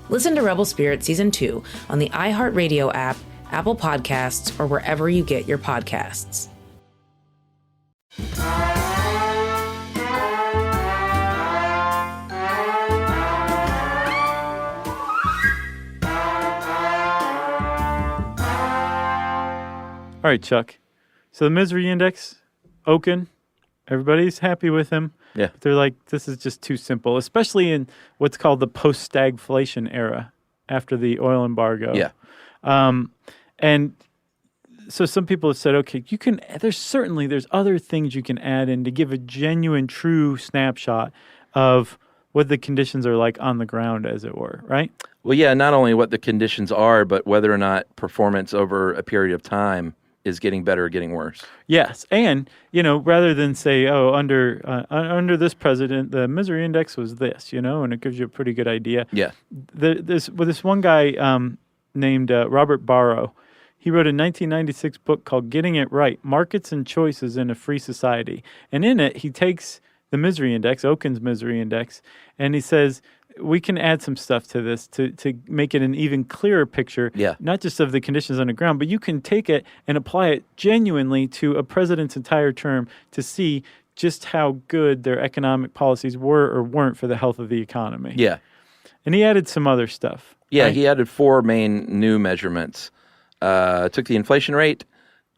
Listen to Rebel Spirit Season 2 on the iHeartRadio app, Apple Podcasts, or wherever you get your podcasts. All right, Chuck. So the misery index, Oken, everybody's happy with him. Yeah. But they're like, this is just too simple, especially in what's called the post-stagflation era after the oil embargo. Yeah. And so some people have said, okay, there's other things you can add in to give a genuine, true snapshot of what the conditions are like on the ground, as it were, right? Well, yeah, not only what the conditions are, but whether or not performance over a period of time is getting better or getting worse. Yes, and rather than say, under this president, the misery index was this, and it gives you a pretty good idea. Yeah. This one guy named Robert Barrow, he wrote a 1996 book called "Getting It Right: Markets and Choices in a Free Society," and in it he takes the misery index, Oken's misery index, and he says, we can add some stuff to this to make it an even clearer picture, not just of the conditions on the ground, but you can take it and apply it genuinely to a president's entire term to see just how good their economic policies were or weren't for the health of the economy. Yeah. And he added some other stuff. Yeah, right? He added 4 main new measurements. Took the inflation rate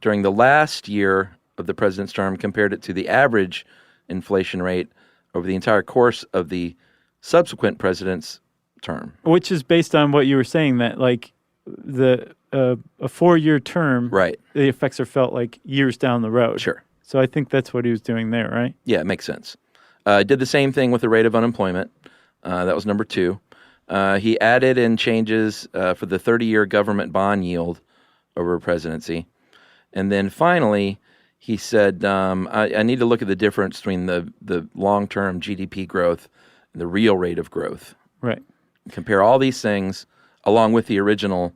during the last year of the president's term, compared it to the average inflation rate over the entire course of the subsequent president's term. Which is based on what you were saying, that like a 4-year term, right? The effects are felt like years down the road. Sure. So I think that's what he was doing there, right? Yeah, it makes sense. Did the same thing with the rate of unemployment. That was number 2. He added in changes for the 30-year government bond yield over a presidency. And then finally, he said, I need to look at the difference between the long-term GDP growth and the real rate of growth. Right. Compare all these things along with the original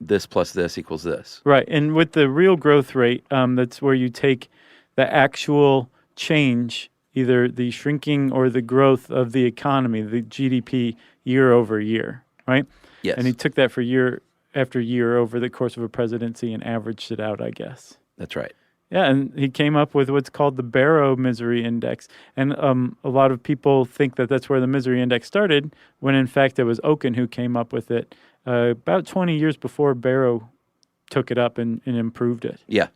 this plus this equals this. Right. And with the real growth rate, that's where you take the actual change, either the shrinking or the growth of the economy, the GDP year over year, right? Yes. And he took that for year after year over the course of a presidency and averaged it out, I guess. That's right. Yeah, and he came up with what's called the Barrow Misery Index. And a lot of people think that that's where the Misery Index started, when in fact it was Okun who came up with it about 20 years before Barrow took it up and improved it. Yeah.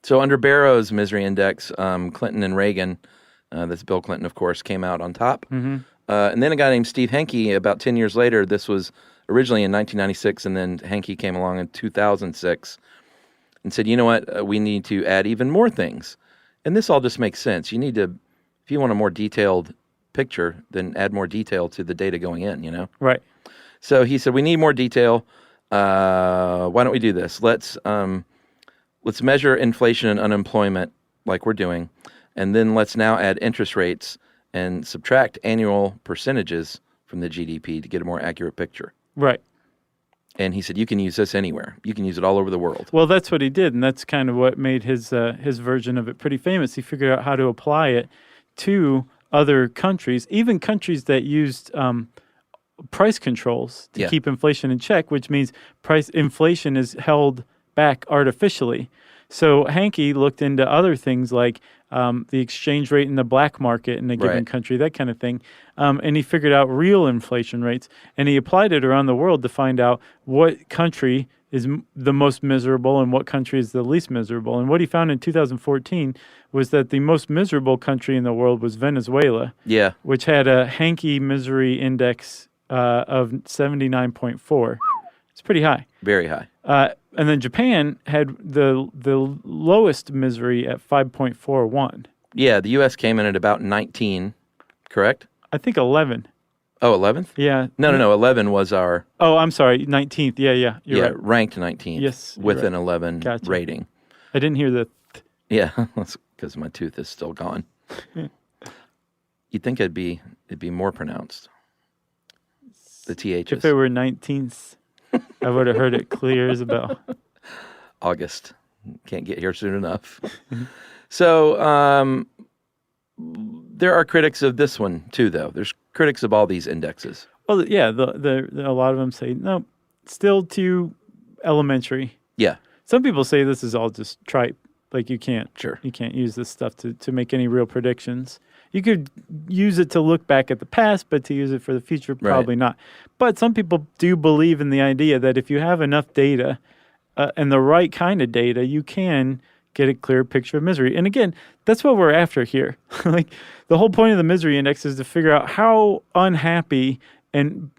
So under Barrow's Misery Index, Clinton and Reagan, that's Bill Clinton, of course, came out on top. Mm-hmm. And then a guy named Steve Henke, about 10 years later, this was originally in 1996, and then Henke came along in 2006 and said, you know what, we need to add even more things. And this all just makes sense. You need to, if you want a more detailed picture, then add more detail to the data going in, you know? Right. So he said, we need more detail. Why don't we do this? Let's measure inflation and unemployment like we're doing, and then let's now add interest rates and subtract annual percentages from the GDP to get a more accurate picture. Right. And he said, you can use this anywhere. You can use it all over the world. Well, that's what he did, and that's kind of what made his version of it pretty famous. He figured out how to apply it to other countries, even countries that used price controls to keep inflation in check, which means inflation is held back artificially. So Henke looked into other things like the exchange rate in the black market in a given country, that kind of thing. And he figured out real inflation rates, and he applied it around the world to find out what country is the most miserable and what country is the least miserable. And what he found in 2014 was that the most miserable country in the world was Venezuela, which had a Henke Misery Index of 79.4. It's pretty high. Very high. And then Japan had the lowest misery at 5.41. Yeah, the U.S. came in at about 19, correct? I think 11. Oh, 11th? Yeah. No. 11 was our... Oh, I'm sorry, 19th. Yeah. You're right. Ranked 19th. Yes. With an 11 rating. I didn't hear the... Yeah, that's because my tooth is still gone. You'd think it'd be more pronounced. The THs. If it were 19th, I would have heard it clear as a bell. August. Can't get here soon enough. So there are critics of this one too, though. There's critics of all these indexes. Well, yeah, a lot of them say, no, still too elementary. Yeah. Some people say this is all just tripe. Like you can't use this stuff to make any real predictions. You could use it to look back at the past, but to use it for the future, probably not. But some people do believe in the idea that if you have enough data and the right kind of data, you can get a clear picture of misery. And again, that's what we're after here. Like the whole point of the misery index is to figure out how unhappy and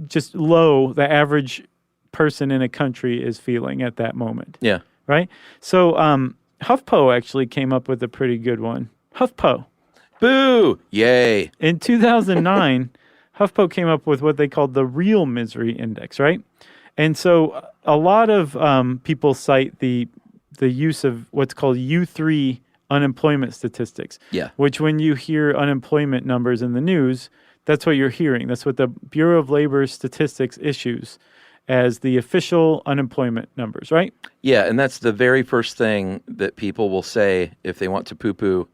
just low the average person in a country is feeling at that moment. Yeah. Right? So HuffPo actually came up with a pretty good one. HuffPo. Boo! Yay. In 2009, HuffPo came up with what they called the Real Misery Index, right? And so a lot of people cite the use of what's called U3 unemployment statistics. Yeah. Which when you hear unemployment numbers in the news, that's what you're hearing. That's what the Bureau of Labor Statistics issues as the official unemployment numbers, right? Yeah, and that's the very first thing that people will say if they want to poo-poo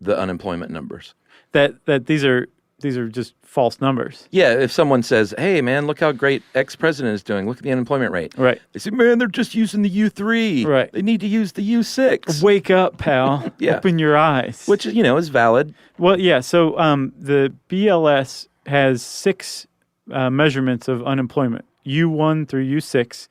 the unemployment numbers. That these are just false numbers. Yeah, if someone says, hey, man, look how great X-president is doing. Look at the unemployment rate. Right. They say, man, they're just using the U3. Right. They need to use the U6. Wake up, pal. Yeah. Open your eyes. Which, is valid. Well, yeah, so the BLS has 6 measurements of unemployment, U1 through U6,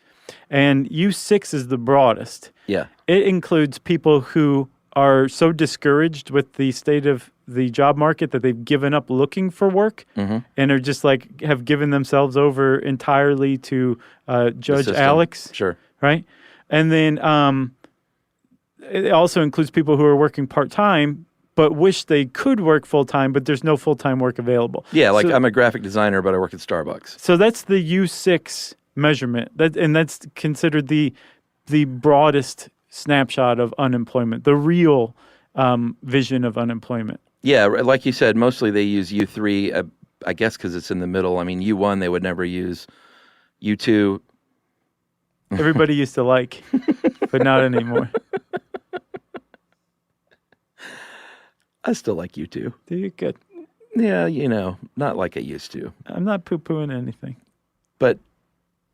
and U6 is the broadest. Yeah. It includes people who are so discouraged with the state of the job market that they've given up looking for work and are just like have given themselves over entirely to Judge Alex. Sure. Right? And then it also includes people who are working part-time but wish they could work full-time, but there's no full-time work available. Yeah, like I'm a graphic designer, but I work at Starbucks. So that's the U6 measurement, and that's considered the broadest snapshot of unemployment, the real vision of unemployment. Yeah, like you said, mostly they use U3. I guess because it's in the middle. I mean, U1 they would never use. U2. Everybody used to like, but not anymore. I still like U2. Do you? Good. Yeah, not like I used to. I'm not poo-pooing anything. But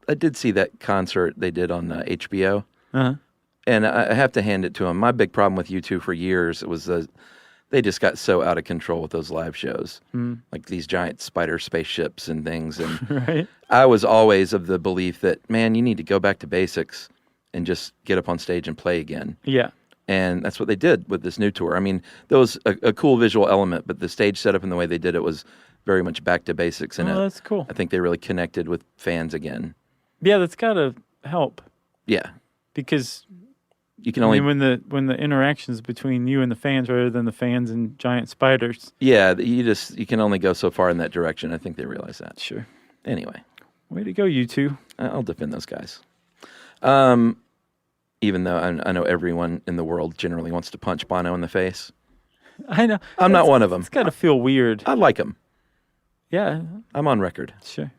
I did see that concert they did on HBO. Uh-huh. And I have to hand it to them. My big problem with U2 for years was they just got so out of control with those live shows. Like these giant spider spaceships and things. And right. I was always of the belief that, man, you need to go back to basics and just get up on stage and play again. Yeah. And that's what they did with this new tour. I mean, there was a cool visual element, but the stage setup and the way they did it was very much back to basics. And that's cool. I think they really connected with fans again. Yeah, that's got to help. Yeah. Because you can only when the interactions between you and the fans rather than the fans and giant spiders. Yeah, you can only go so far in that direction. I think they realize that. Sure. Anyway. Way to go, you two. I'll defend those guys. Even though I know everyone in the world generally wants to punch Bono in the face. I know. I'm not one of them. It's got to feel weird. I like him. Yeah. I'm on record. Sure.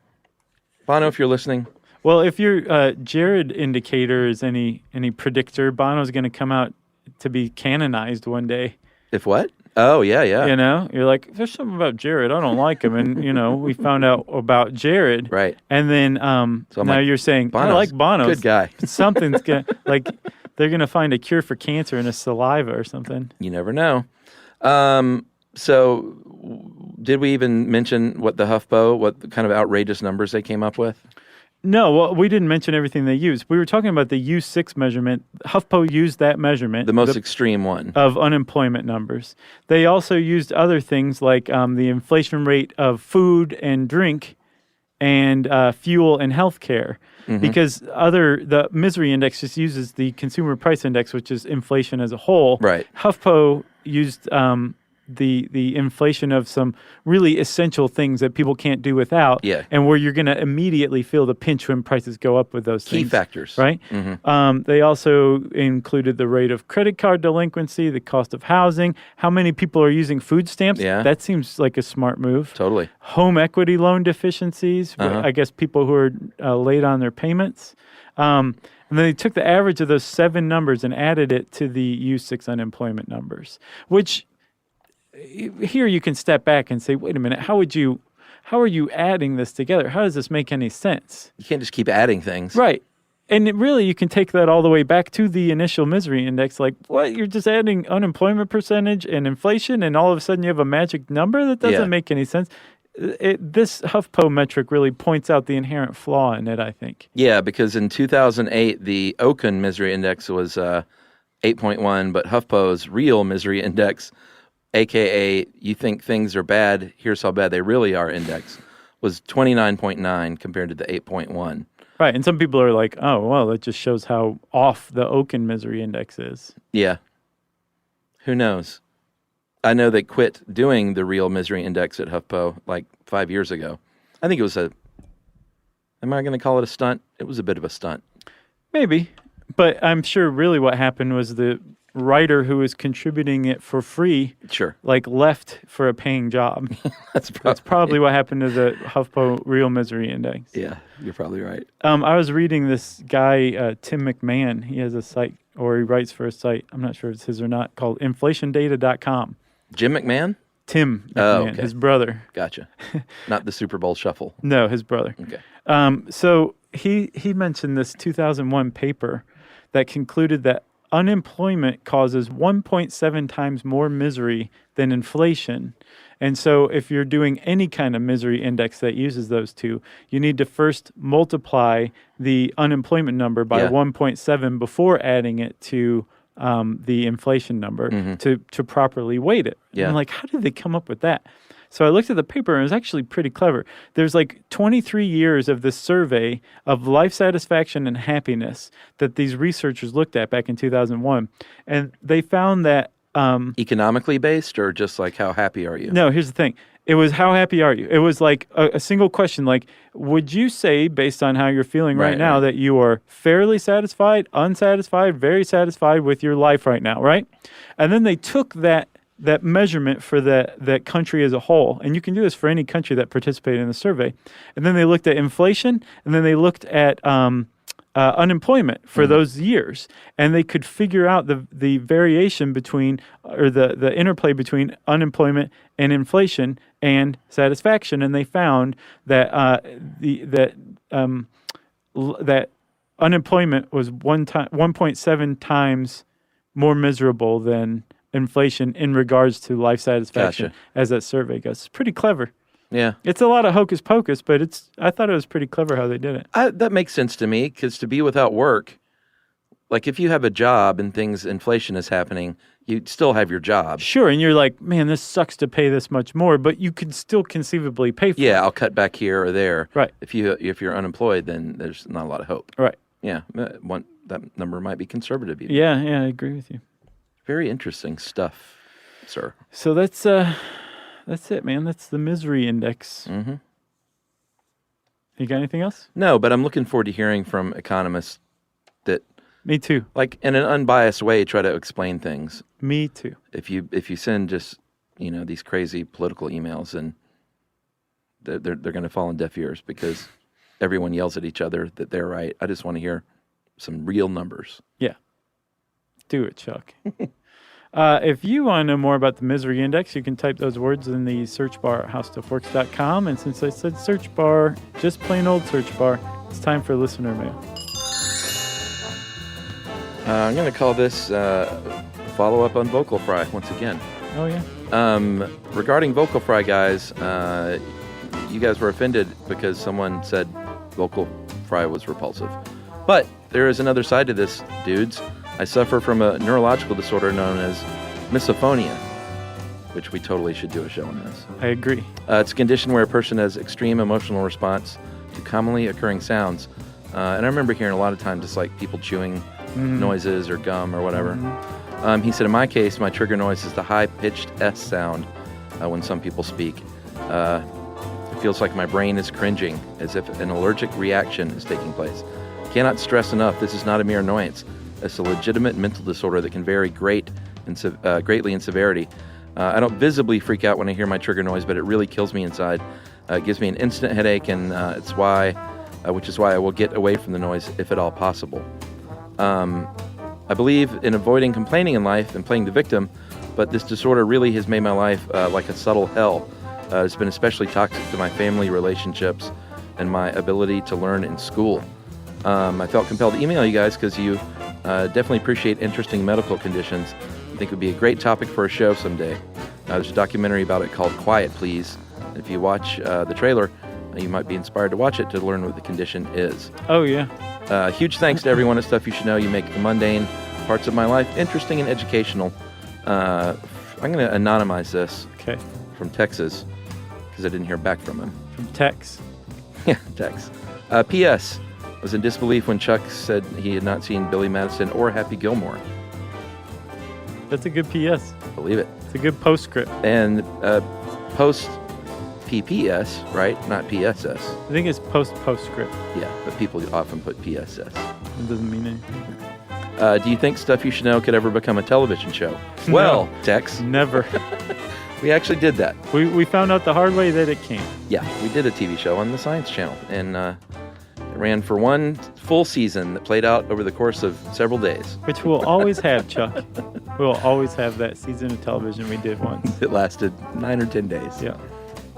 Bono, if you're listening. Well, if your Jared indicator is any predictor, Bono's going to come out to be canonized one day. If what? Oh, yeah. You're like, there's something about Jared. I don't like him. And, we found out about Jared. Right. And then so now you're saying, I like Bono. Good guy. Something's going to, they're going to find a cure for cancer in his saliva or something. You never know. So did we even mention what kind of outrageous numbers they came up with? No, well, we didn't mention everything they used. We were talking about the U6 measurement. HuffPo used that measurement. The most extreme one. Of unemployment numbers. They also used other things like the inflation rate of food and drink and fuel and healthcare. Mm-hmm. Because the misery index just uses the consumer price index, which is inflation as a whole. Right. HuffPo used the inflation of some really essential things that people can't do without, and where you're going to immediately feel the pinch when prices go up with those key things. factors, right? Mm-hmm. They also included the rate of credit card delinquency, the cost of housing, how many people are using food stamps. Yeah. That seems like a smart move. Totally. Home equity loan deficiencies. I guess people who are late on their payments. And then they took the average of those 7 numbers and added it to the U6 unemployment numbers, which here you can step back and say, wait a minute, how are you adding this together? How does this make any sense? You can't just keep adding things. Right. And you can take that all the way back to the initial misery index. Like, what? You're just adding unemployment percentage and inflation, and all of a sudden you have a magic number? That doesn't make any sense. This HuffPo metric really points out the inherent flaw in it, I think. Yeah, because in 2008, the Okun misery index was 8.1, but HuffPo's real misery index, a.k.a. you think things are bad, here's how bad they really are index, was 29.9 compared to the 8.1. Right, and some people are like, oh, well, that just shows how off the Okun misery index is. Yeah. Who knows? I know they quit doing the real misery index at HuffPo like 5 years ago. I think it was am I going to call it a stunt? It was a bit of a stunt. Maybe, but I'm sure really what happened was the writer who was contributing it for free, left for a paying job. That's probably what happened to the HuffPo Real Misery Index. Yeah, you're probably right. I was reading this guy, Tim McMahon. He has a site, or he writes for a site, I'm not sure if it's his or not, called inflationdata.com. Jim McMahon? Tim McMahon, his brother. Gotcha. Not the Super Bowl shuffle. No, his brother. Okay. So he mentioned this 2001 paper that concluded that unemployment causes 1.7 times more misery than inflation. And so if you're doing any kind of misery index that uses those two, you need to first multiply the unemployment number by 1.7 before adding it to the inflation number to properly weight it. Yeah. And I'm like, how did they come up with that? So I looked at the paper, and it was actually pretty clever. There's like 23 years of this survey of life satisfaction and happiness that these researchers looked at back in 2001. And they found that... economically based, or just like how happy are you? No, here's the thing. It was how happy are you? It was like a single question, like, would you say, based on how you're feeling right now, that you are fairly satisfied, unsatisfied, very satisfied with your life right now, right? And then they took that that measurement for that country as a whole. And you can do this for any country that participated in the survey. And then they looked at inflation, and then they looked at unemployment for those years. And they could figure out the variation between, or the interplay between unemployment and inflation and satisfaction. And they found that that unemployment was 1.7 times more miserable than inflation in regards to life satisfaction, as that survey goes. It's pretty clever. Yeah. It's a lot of hocus pocus, but I thought it was pretty clever how they did it. That makes sense to me, because to be without work, like if you have a job and inflation is happening, you still have your job. Sure, and you're like, man, this sucks to pay this much more, but you can still conceivably pay for it. Yeah, I'll cut back here or there. Right. If you're unemployed, then there's not a lot of hope. Right. Yeah, that number might be conservative even. Yeah, I agree with you. Very interesting stuff, sir. So that's it, man. That's the misery index. Mm-hmm. You got anything else? No, but I'm looking forward to hearing from economists that... Me too. Like, in an unbiased way, try to explain things. Me too. If you send just, these crazy political emails, and they're going to fall on deaf ears because everyone yells at each other that they're right. I just want to hear some real numbers. Yeah. Do it, Chuck. If you want to know more about the misery index, you can type those words in the search bar at howstuffworks.com. And since I said search bar, just plain old search bar, it's time for listener mail. I'm going to call this follow-up on Vocal Fry once again. Oh, yeah. Regarding Vocal Fry, guys, you guys were offended because someone said Vocal Fry was repulsive. But there is another side to this, dudes. I suffer from a neurological disorder known as misophonia, which we totally should do a show on this. I agree. It's a condition where a person has extreme emotional response to commonly occurring sounds. And I remember hearing a lot of times just like people chewing noises or gum or whatever. He said, in my case, my trigger noise is the high-pitched S sound when some people speak. It feels like my brain is cringing, as if an allergic reaction is taking place. Cannot stress enough, this is not a mere annoyance. It's a legitimate mental disorder that can vary greatly in severity. I don't visibly freak out when I hear my trigger noise, but it really kills me inside. It gives me an instant headache, and which is why I will get away from the noise if at all possible. I believe in avoiding complaining in life and playing the victim, but this disorder really has made my life like a subtle hell. It's been especially toxic to my family relationships and my ability to learn in school. I felt compelled to email you guys because you definitely appreciate interesting medical conditions. I think it would be a great topic for a show someday. There's a documentary about it called Quiet Please. If you watch the trailer, you might be inspired to watch it to learn what the condition is. Oh, yeah. Huge thanks to everyone at Stuff You Should Know. You make the mundane parts of my life interesting and educational. I'm going to anonymize this from Texas because I didn't hear back from him. From Tex? Yeah, Tex. P.S. was in disbelief when Chuck said he had not seen Billy Madison or Happy Gilmore. That's a good P.S. Believe it. It's a good postscript. And post PPS, right? Not PSS. I think it's postscript. Yeah, but people often put PSS. It doesn't mean anything. Do you think Stuff You Should Know could ever become a television show? No. Well, Tex. Never. We actually did that. We found out the hard way that it can't. Yeah, we did a TV show on the Science Channel, and it ran for one full season that played out over the course of several days. Which we'll always have, Chuck. We'll always have that season of television we did once. It lasted 9 or 10 days. Yeah.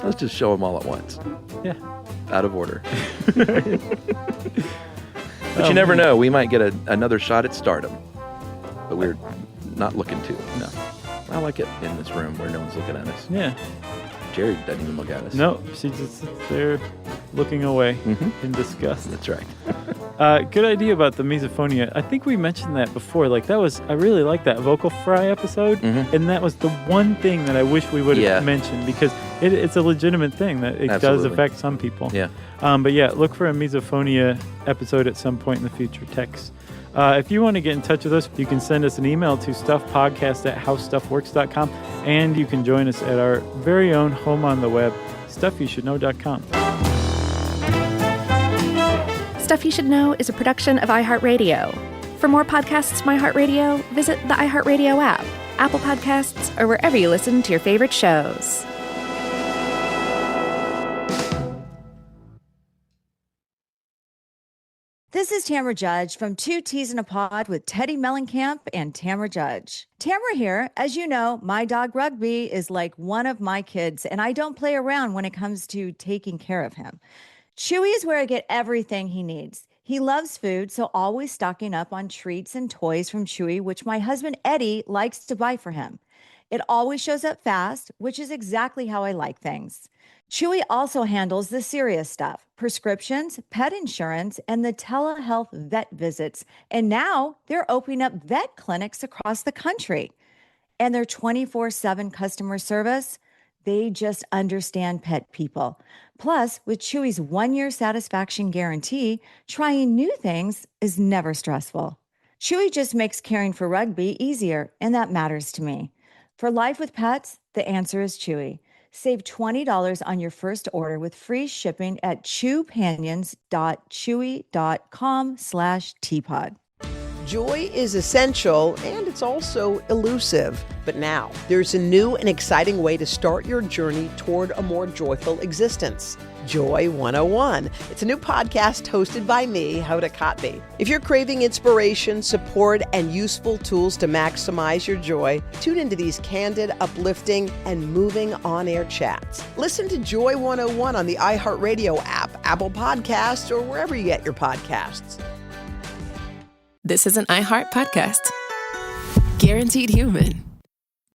Let's just show them all at once. Yeah. Out of order. But you never know. We might get another shot at stardom. But we're not looking to. No. I like it in this room where no one's looking at us. Yeah. Jerry doesn't even look at us. No, she just sits there looking away in disgust. That's right. Good idea about the misophonia. I think we mentioned that before. Like I really liked that Vocal Fry episode, and that was the one thing that I wish we would have mentioned because it's a legitimate thing that it does affect some people. Yeah. But yeah, look for a misophonia episode at some point in the future. Text. If you want to get in touch with us, you can send us an email to stuffpodcast@howstuffworks.com, and you can join us at our very own home on the web, stuffyoushouldknow.com. Stuff You Should Know is a production of iHeartRadio. For more podcasts from iHeartRadio, visit the iHeartRadio app, Apple Podcasts, or wherever you listen to your favorite shows. This is Tamara Judge from Two Teas in a Pod with Teddy Mellencamp and Tamara Judge. Tamara here. As you know, my dog Rugby is like one of my kids, and I don't play around when it comes to taking care of him. Chewy is where I get everything he needs. He loves food, so always stocking up on treats and toys from Chewy, which my husband Eddie likes to buy for him. It always shows up fast, which is exactly how I like things. Chewy also handles the serious stuff, prescriptions, pet insurance, and the telehealth vet visits. And now they're opening up vet clinics across the country. And their 24/7 customer service, they just understand pet people. Plus, with Chewy's 1-year satisfaction guarantee, trying new things is never stressful. Chewy just makes caring for Rugby easier, and that matters to me. For life with pets, the answer is Chewy. Save $20 on your first order with free shipping at chewpanions.chewy.com/teapod. Joy is essential and it's also elusive. But now, there's a new and exciting way to start your journey toward a more joyful existence. Joy 101. It's a new podcast hosted by me, Hoda Kotb. If you're craving inspiration, support, and useful tools to maximize your joy, tune into these candid, uplifting, and moving on-air chats. Listen to Joy 101 on the iHeartRadio app, Apple Podcasts, or wherever you get your podcasts. This is an iHeart podcast. Guaranteed human.